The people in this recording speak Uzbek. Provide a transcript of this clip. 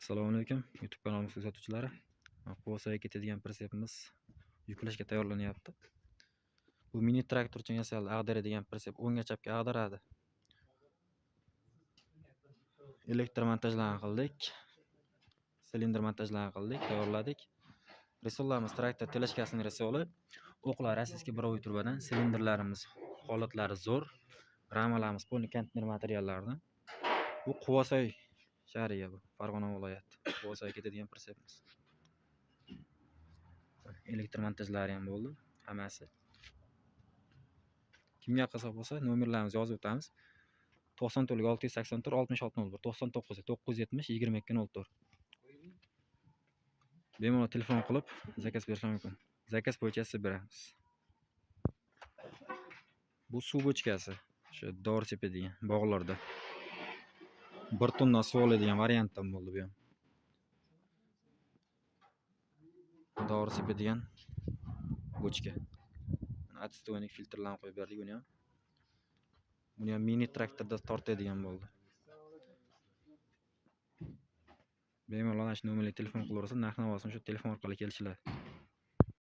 Assalomu alaykum YouTube kanalimiz kuzatuvchilari. Quvasoyga ketadigan pritsepimiz yuklashga tayyorlanyapti. Bu mini traktor uchun yasaldi. Ag'daradigan pritsep o'ngga chapga ag'daradi. Elektr montajlarini qildik. Silindr montajlarini qildik, tayyorladik. Risollarimiz traktor teleskasining risoli. O'qlar asosiy biroviy turbadan, silindrlarimiz holatlari zo'r. Ramalarimiz polni konteyner materiallardan. Bu Quvasoy shahriga, bu Farg'ona viloyati. Quvasoyga ketadigan pritsepimiz. Elektr montajlari ham bo'ldi, hammasi. Kimga qiziq bo'lsa, nomerlarimizni yozib o'tamiz. 94 684 6601 99 970 2204. Bemalol telefon qilib zakaz berish mumkin. Zakaz bo'yicha siz beramiz. Bu suv bochkasi, o'sha dori sepadigan bog'larda 1 tonna suv oladigan variantdan bo'ldi bu ham. Dori sepadigan bochka. Atstvoynik filtrlarni qo'yib berdik buni ham. Buni ham mini traktorda tortadigan bo'ldi. Bemalol mana shu nomerga telefon qilaversa, narx-navosini shu telefon orqali kelishiladi.